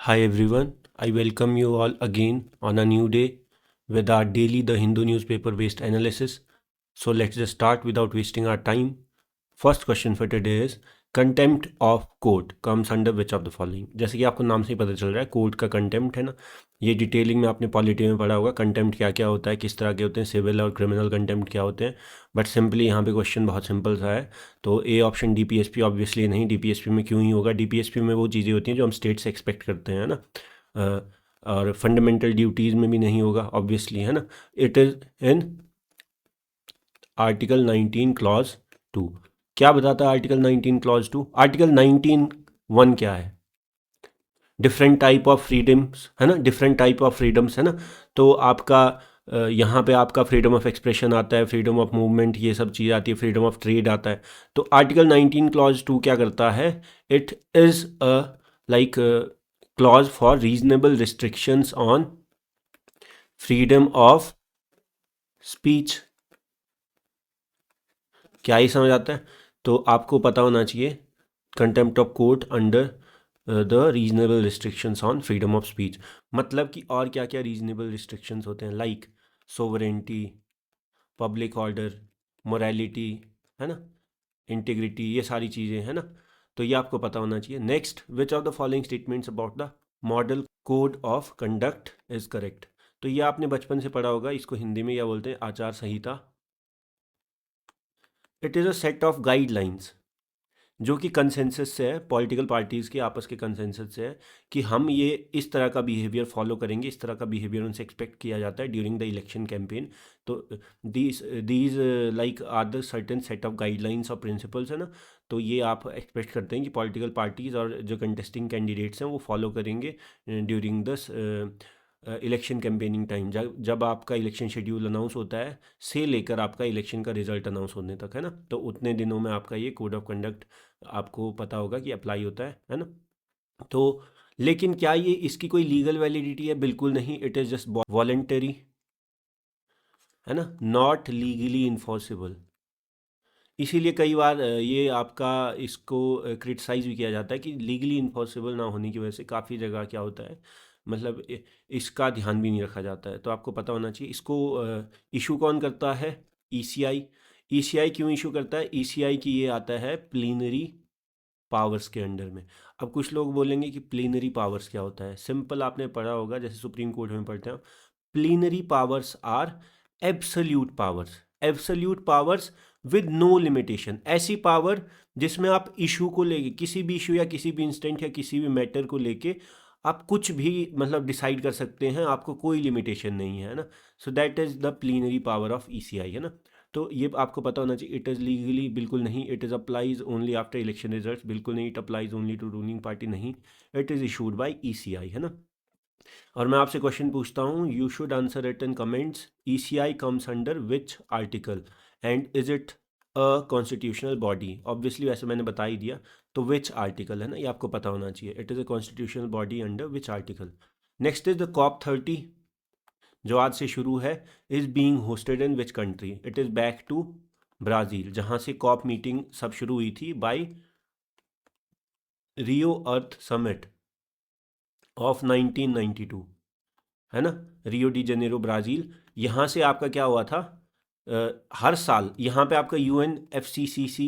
Hi everyone, I welcome you all again on a new day with our daily The Hindu newspaper based analysis. So let's just start without wasting our time. First question for today is contempt of court comes under which of the following? जैसे कि आपको नाम से ही पता चल रहा है court का कंटेम्प्ट है ना, ये डिटेलिंग में आपने पॉलिटी में पढ़ा होगा कंटेम्प्ट क्या क्या होता है, किस तरह के होते हैं, सिविल और क्रिमिनल कंटेम्प्ट क्या होते हैं। बट सिंपली यहाँ पे क्वेश्चन बहुत सिंपल सा है, तो ए ऑप्शन डीपीएसपी ऑब्वियसली नहीं, डीपीएसपी में क्यों ही होगा, डीपीएसपी में वो चीज़ें होती हैं जो हम स्टेट से एक्सपेक्ट करते हैं ना। और फंडामेंटल ड्यूटीज़ में भी नहीं होगा ऑब्वियसली, है ना। It is in article 19 clause 2। क्या बताता है आर्टिकल 19 क्लॉज 2? आर्टिकल 19(1) क्या है? डिफरेंट टाइप ऑफ फ्रीडम्स, है ना, डिफरेंट टाइप ऑफ फ्रीडम्स, है ना। तो आपका यहाँ पे आपका फ्रीडम ऑफ एक्सप्रेशन आता है, फ्रीडम ऑफ मूवमेंट, ये सब चीज़ आती है, फ्रीडम ऑफ ट्रेड आता है। तो आर्टिकल 19 क्लॉज 2 क्या करता है? It is a like clause for reasonable restrictions on freedom of speech. क्या ही समझ आता है? तो आपको पता होना चाहिए contempt of court under the reasonable restrictions on freedom of speech, मतलब कि और क्या क्या रीजनेबल रिस्ट्रिक्शंस होते हैं, like sovereignty, public order, morality, है ना, इंटीग्रिटी, ये सारी चीज़ें, है ना। तो ये आपको पता होना चाहिए। Next, which of the following statements about the model code of conduct is correct? तो ये आपने बचपन से पढ़ा होगा, इसको हिंदी में क्या बोलते हैं? आचार संहिता। It is a set of guidelines जो कि कंसेंसस से है, पॉलिटिकल पार्टीज़ के आपस के कंसेंसस से है कि हम ये इस तरह का बिहेवियर फॉलो करेंगे, इस तरह का बिहेवियर उनसे एक्सपेक्ट किया जाता है ड्यूरिंग द इलेक्शन कैंपेन। तो these like are the certain set of guidelines और प्रिंसिपल्स, है ना। तो ये आप एक्सपेक्ट करते हैं कि पॉलिटिकल पार्टीज़ और जो कंटेस्टिंग कैंडिडेट्स हैं वो फॉलो करेंगे during the election campaigning time, जब जब आपका इलेक्शन शेड्यूल अनाउंस होता है से लेकर आपका इलेक्शन का रिजल्ट अनाउंस होने तक, है ना। तो उतने दिनों में आपका ये कोड ऑफ कंडक्ट आपको पता होगा कि अप्लाई होता है ना। तो लेकिन क्या ये इसकी कोई लीगल वैलिडिटी है? बिल्कुल नहीं, इट इज़ जस्ट वॉलेंटरी, है ना, नॉट लीगली इन्फोर्सेबल। इसीलिए कई बार ये आपका इसको क्रिटिसाइज़ भी किया जाता है कि लीगली इन्फोर्सेबल ना होने की वजह से काफ़ी जगह क्या होता है, मतलब इसका ध्यान भी नहीं रखा जाता है। तो आपको पता होना चाहिए इसको इशू कौन करता है? ईसीआई। ईसीआई क्यों इशू करता है? ईसीआई की ये आता है प्लीनरी पावर्स के अंडर में। अब कुछ लोग बोलेंगे कि प्लीनरी पावर्स क्या होता है? सिंपल आपने पढ़ा होगा, जैसे सुप्रीम कोर्ट में पढ़ते हैं, plenary powers are absolute powers. Absolute powers with no limitation, ऐसी पावर जिसमें आप इशू को लेके, किसी भी इशू या किसी भी इंस्टेंट या किसी भी मैटर को लेके आप कुछ भी मतलब डिसाइड कर सकते हैं, आपको कोई लिमिटेशन नहीं है ना। So that is the plenary power of ECI, है ना। तो ये आपको पता होना चाहिए। इट इज़ लीगली, बिल्कुल नहीं। It is applies only after election result, बिल्कुल नहीं। It applies only to ruling party, नहीं। It is issued by ECI, है ना। और मैं आपसे क्वेश्चन पूछता हूँ, you should answer it in comments. ECI comes under which article and is it a constitutional body? Obviously वैसे मैंने बता ही दिया, तो विच आर्टिकल, है ना, ये आपको पता होना चाहिए। It is a constitutional body under which article? Next is the COP30 जो आज से शुरू है, is being hosted in which country? It is back to Brazil, जहाँ से कॉप मीटिंग सब शुरू हुई थी by Rio earth summit of 1992, है ना। रियो डी जनेरो ब्राज़ील, यहाँ से आपका क्या हुआ था, हर साल यहाँ पे आपका UNFCCC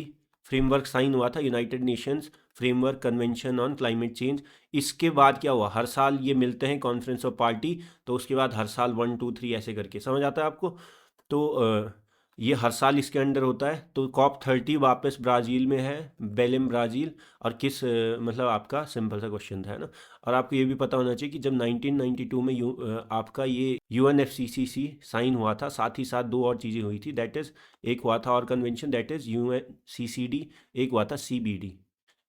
फ्रेमवर्क साइन हुआ था, United nations framework convention on climate change. इसके बाद क्या हुआ, हर साल ये मिलते हैं कॉन्फ्रेंस ऑफ पार्टी, तो उसके बाद हर साल 1 2 3 ऐसे करके, समझ आता है आपको। तो ये हर साल इसके अंडर होता है। तो COP30 वापस ब्राज़ील में है, बेलेम ब्राज़ील। और किस मतलब आपका सिंपल सा क्वेश्चन था, है ना। और आपको ये भी पता होना चाहिए कि जब 1992 में आपका ये UNFCCC साइन हुआ था, साथ ही साथ दो और चीज़ें हुई थी, दैट इज़ एक हुआ था और कन्वेंशन, दैट इज़ UNCCD, एक हुआ था CBD।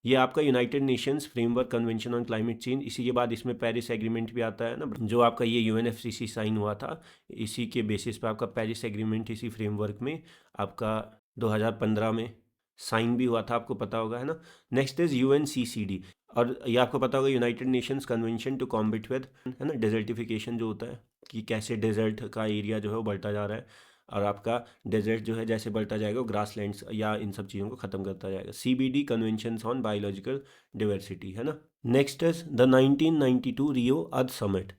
ये आपका United nations framework convention on climate change. इसी के बाद इसमें पेरिस एग्रीमेंट भी आता है ना, जो आपका ये UNFCCC साइन हुआ था, इसी के बेसिस पे आपका पेरिस एग्रीमेंट इसी फ्रेमवर्क में आपका 2015 में साइन भी हुआ था, आपको पता होगा, है ना। नेक्स्ट इज UNCCD, और ये आपको पता होगा united nations convention to combat with, है ना, डेजर्टिफिकेशन जो होता है कि कैसे डेजर्ट का एरिया जो है वो बढ़ता जा रहा है। और आपका डेजर्ट जो है जैसे बढ़ता जाएगा वो ग्रासलैंड्स या इन सब चीज़ों को ख़त्म करता जाएगा। CBD conventions on biological diversity, है ना। Next is the 1992 Rio earth summit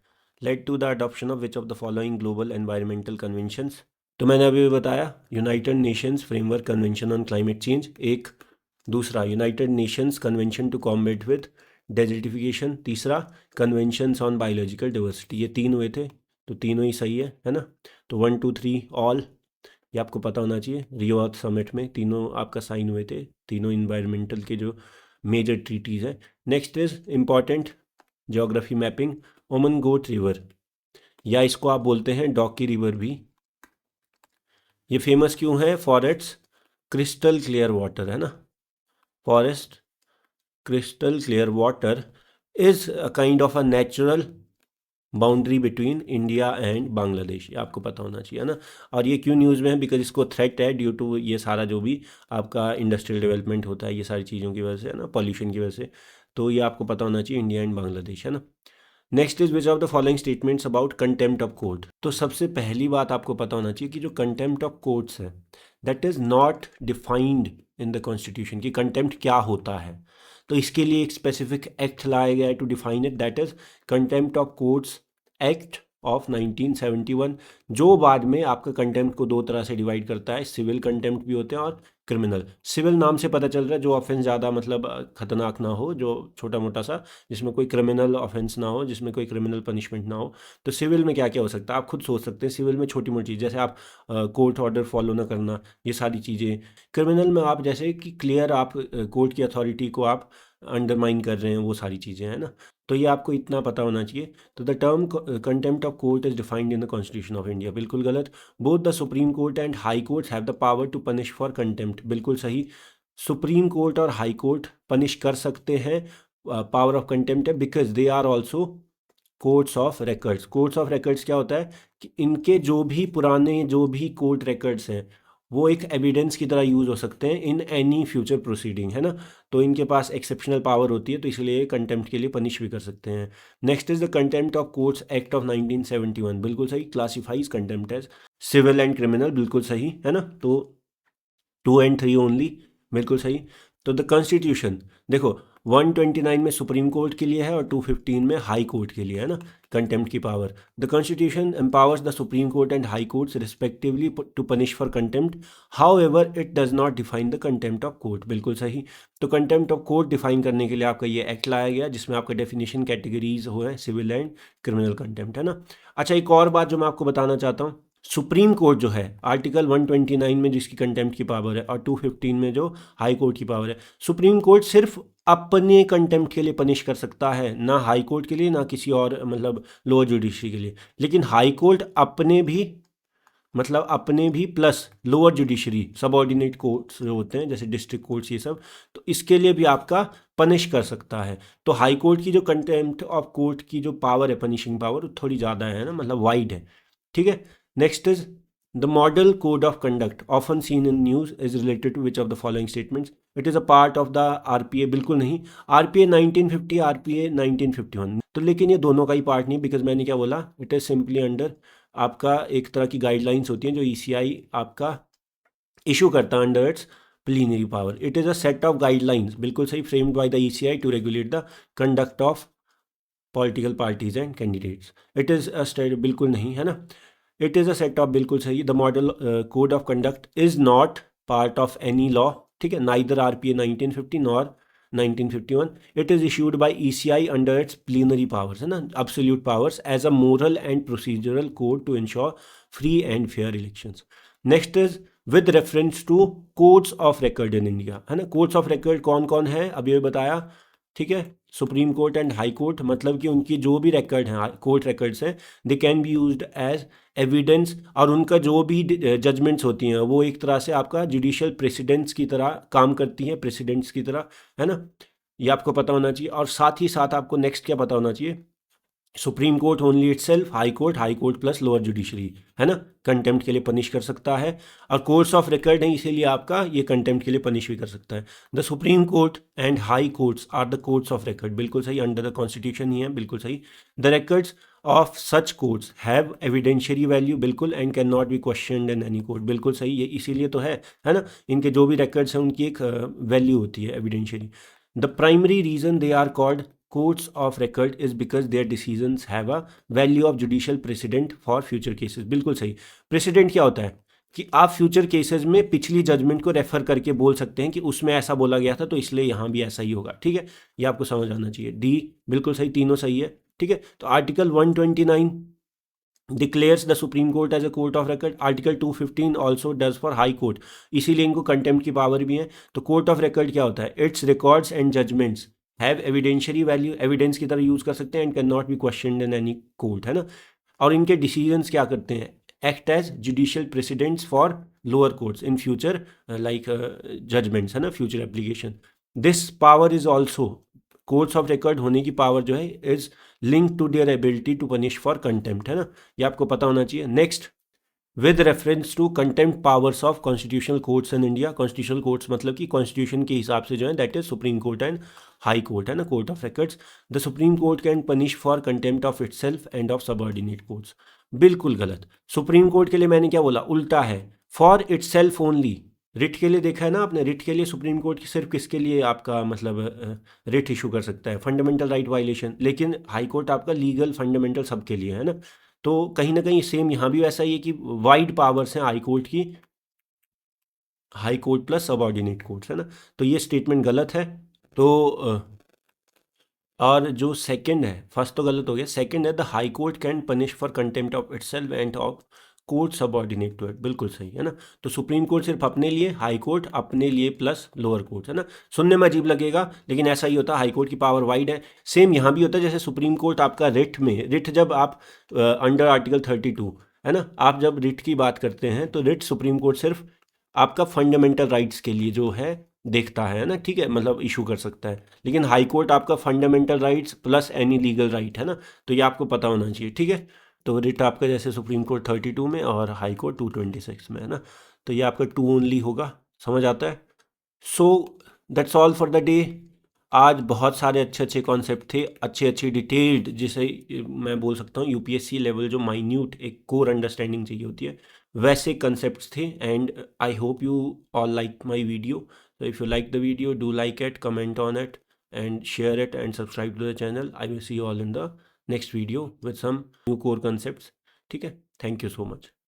led to the adoption of which of the following global environmental conventions. तो मैंने अभी बताया united nations framework convention on climate change एक, दूसरा united nations convention to combat with desertification, तीसरा conventions on biological diversity. ये 3 हुए थे, तो तीनों ही सही है ना। तो 1 2 3 ऑल ये आपको पता होना चाहिए। रियो अर्थ समिट में तीनों आपका साइन हुए थे, तीनों इन्वायरमेंटल के जो मेजर ट्रीटीज़ है। Next is important geography mapping, ओमन गोट रिवर, या इसको आप बोलते हैं डॉकी रिवर भी। ये फेमस क्यों है? For its crystal clear water, है ना। Forest crystal clear water is a kind of a natural boundary between India and Bangladesh, ये आपको पता होना चाहिए, है ना। और ये क्यों न्यूज़ में है? बिकॉज इसको थ्रेट है ड्यू टू ये सारा जो भी आपका इंडस्ट्रियल डेवलपमेंट होता है, ये सारी चीज़ों की वजह से, है ना, पॉल्यूशन की वजह से। तो ये आपको पता होना चाहिए, इंडिया एंड बांग्लादेश, है ना। Next is which of the following statements about contempt of court. तो सबसे पहली बात आपको पता होना चाहिए कि जो कंटेम्प्ट ऑफ कोर्ट्स है that is not defined in the constitution, कि कंटेम्प्ट क्या होता है। तो इसके लिए एक स्पेसिफिक एक्ट लाया गया है to define it, that is contempt of courts act of 1971, जो बाद में आपका कंटेम्प्ट को 2 तरह से डिवाइड करता है, सिविल कंटेम्प्ट भी होते हैं और क्रिमिनल। सिविल नाम से पता चल रहा है जो ऑफेंस ज़्यादा मतलब खतरनाक ना हो, जो छोटा मोटा सा, जिसमें कोई क्रिमिनल ऑफेंस ना हो, जिसमें कोई क्रिमिनल पनिशमेंट ना हो। तो सिविल में क्या क्या हो सकता है आप खुद सोच सकते हैं। सिविल में छोटी मोटी चीज़, जैसे आप कोर्ट ऑर्डर फॉलो ना करना, ये सारी चीज़ें। क्रिमिनल में आप जैसे कि क्लियर आप कोर्ट की अथॉरिटी को आप अंडरमाइन कर रहे हैं, वो सारी चीज़ें, है ना। तो ये आपको इतना पता होना चाहिए। तो the term contempt of court is defined in the constitution of India, बिल्कुल गलत। Both the supreme court and high courts have the power to punish for contempt, बिल्कुल सही। सुप्रीम कोर्ट और हाई कोर्ट पनिश कर सकते हैं, power of contempt है, because they are also courts of records. Courts of records क्या होता है कि इनके जो भी पुराने जो भी कोर्ट रिकॉर्ड्स हैं वो एक एविडेंस की तरह यूज़ हो सकते हैं इन एनी फ्यूचर प्रोसीडिंग, है ना। तो इनके पास एक्सेप्शनल पावर होती है, तो इसलिए कंटेम्प्ट के लिए पनिश भी कर सकते हैं। Next is the contempt of courts act of 1971, बिल्कुल सही। Classifies contempt as civil and criminal, बिल्कुल सही, है ना। तो 2 and 3 ओनली, बिल्कुल सही। तो द कॉन्स्टिट्यूशन देखो 129 में सुप्रीम कोर्ट के लिए है और 215 में हाई कोर्ट के लिए, है ना, कंटेम्प्ट की पावर। The constitution empowers the supreme court and high courts respectively to punish for contempt, however it does not define the contempt of court, बिल्कुल सही। तो कंटेम्प्ट ऑफ कोर्ट डिफाइन करने के लिए आपका ये एक्ट लाया गया, जिसमें आपका डेफिनेशन कैटेगरीज हो है सिविल एंड क्रिमिनल कंटेम्प्ट, है ना। अच्छा, एक और बात जो मैं आपको बताना चाहता हूँ, सुप्रीम कोर्ट जो है आर्टिकल 129 में जिसकी कंटेम्प्ट की पावर है और 215 में जो हाई कोर्ट की पावर है, सुप्रीम कोर्ट सिर्फ अपने कंटेम्प्ट के लिए पनिश कर सकता है, ना हाई कोर्ट के लिए, ना किसी और मतलब लोअर जुडिशरी के लिए। लेकिन हाई कोर्ट अपने भी plus lower judiciary subordinate courts जो होते हैं जैसे डिस्ट्रिक्ट कोर्ट्स, ये सब, तो इसके लिए भी आपका पनिश कर सकता है। तो हाई कोर्ट की जो कंटेम्प्ट ऑफ कोर्ट की जो पावर है, पनिशिंग पावर, थोड़ी ज़्यादा है ना, मतलब वाइड है, ठीक है। Next is the model code of conduct often seen in news is related to which of the following statements. It is a part of the RPA, बिल्कुल नहीं। आरपीए 1950, आरपीए 1951, तो लेकिन ये दोनों का ही पार्ट नहीं, बिकॉज मैंने क्या बोला, इट इज सिंपली अंडर आपका एक तरह की गाइडलाइंस होती हैं जो ईसीआई आपका इशू करता है under its plenary power. It is a set of guidelines, बिल्कुल सही, framed by the ECI to regulate the conduct of political parties and candidates. It is a state, बिल्कुल नहीं, है ना। It is a set of, बिल्कुल सही। The model code of conduct is not part of any law, ठीक है, neither RPA 1950 nor 1951। It is issued by ECI under its plenary powers, है ना, absolute powers, as a moral and procedural code to ensure free and fair elections. Next is with reference to courts of record in India, है ना। Courts of record कौन कौन है अभी ये बताया, ठीक है। Supreme court and high court, मतलब कि उनकी जो भी रिकॉर्ड हैं, कोर्ट रिकॉर्ड्स हैं, they can be used as evidence, और उनका जो भी जजमेंट्स होती हैं वो एक तरह से आपका जुडिशियल प्रेसिडेंट्स की तरह काम करती हैं, प्रेसिडेंट्स की तरह, है ना। ये आपको पता होना चाहिए। और साथ ही साथ आपको नेक्स्ट क्या पता होना चाहिए, supreme court only itself, high court plus lower judiciary, है ना, कंटेम्प्ट के लिए पनिश कर सकता है। और कोर्ट्स ऑफ रिकॉर्ड है, इसीलिए आपका ये कंटेम्प्ट के लिए पनिश भी कर सकता है। The supreme court and high courts are the courts of record, बिल्कुल सही, अंडर द कॉन्स्टिट्यूशन ही है, बिल्कुल सही। The records of such codes have evidentiary value, बिल्कुल, and can not be questioned in any court, बिल्कुल सही, ये इसीलिए तो है ना, इनके जो भी रिकॉर्ड्स हैं उनकी एक वैल्यू होती है evidentiary. The primary reason they are called courts of record is because their decisions have a value of judicial precedent for future cases, बिल्कुल सही। प्रेसिडेंट क्या होता है कि आप फ्यूचर केसेस में पिछली जजमेंट को रेफर करके बोल सकते हैं कि उसमें ऐसा बोला गया था तो इसलिए यहाँ भी ऐसा ही होगा, ठीक है, ये आपको समझ आना चाहिए। डी बिल्कुल सही, तीनों सही है, ठीक है। तो article 129 declares the supreme court as a court of record, article 215 also does for high court, इसीलिए इनको कंटेम्प्ट की पावर भी है। तो कोर्ट ऑफ रिकॉर्ड क्या होता है, its records and judgments have evidentiary value, evidence की तरह यूज कर सकते हैं, and can not be questioned in any court, है ना। और इनके डिसीजंस क्या करते हैं, act as judicial precedents for lower courts in future like judgments, है ना, future application. This power is also, courts of record होने की पावर जो है is link to their ability to punish for contempt, है ना, ये आपको पता होना चाहिए। Next, with reference to contempt powers of constitutional courts in India, constitutional courts मतलब कि कॉन्स्टिट्यूशन के हिसाब से जो है that is supreme court and high court, है ना, court of records. The supreme court can punish for contempt of itself and of subordinate courts, बिल्कुल गलत। सुप्रीम कोर्ट के लिए मैंने क्या बोला, उल्टा है, फॉर इटसेल्फ ओनली। रिट के लिए देखा है ना आपने, रिट के लिए सुप्रीम कोर्ट की सिर्फ किसके लिए आपका मतलब रिट इशू कर सकता है, फंडामेंटल राइट वायलेशन, लेकिन हाई कोर्ट आपका लीगल फंडामेंटल सबके लिए, है ना। तो कहीं ना कहीं सेम यहाँ भी वैसा ही है कि वाइड पावर्स हैं हाई कोर्ट की, high court plus subordinate courts, है ना। तो ये स्टेटमेंट गलत है। तो और जो सेकंड है, फर्स्ट तो गलत हो गया, सेकंड है the high court can punish for contempt of itself and of court subordinate to it, बिल्कुल सही, है ना। तो सुप्रीम कोर्ट सिर्फ अपने लिए, हाई कोर्ट अपने लिए प्लस लोअर कोर्ट, है ना। सुनने में अजीब लगेगा लेकिन ऐसा ही होता है, हाई कोर्ट की पावर वाइड है। सेम यहाँ भी होता है, जैसे सुप्रीम कोर्ट आपका रिट में, रिट जब आप अंडर आर्टिकल 32, है ना, आप जब रिट की बात करते हैं तो रिट सुप्रीम कोर्ट सिर्फ आपका फंडामेंटल राइट्स के लिए जो है देखता है ना, ठीक है, मतलब इशू कर सकता है। लेकिन हाई कोर्ट आपका fundamental rights plus any legal right, है ना, तो ये आपको पता होना चाहिए, ठीक है। तो रिट आपका जैसे सुप्रीम कोर्ट 32 में और हाई कोर्ट 226 में, है ना, तो ये आपका टू ओनली होगा, समझ आता है। So that's all for the day. आज बहुत सारे अच्छे अच्छे कॉन्सेप्ट थे, अच्छे अच्छे डिटेल्ड, जिसे मैं बोल सकता हूँ यूपीएससी लेवल जो माइन्यूट एक कोर अंडरस्टैंडिंग चाहिए होती है, वैसे कंसेप्ट्स थे। And I hope you all like my video. So if you like the video, do like it, comment on it, and share it, and subscribe to the channel. I will see you all in the next video with some new core concepts. ठीक है, thank you so much.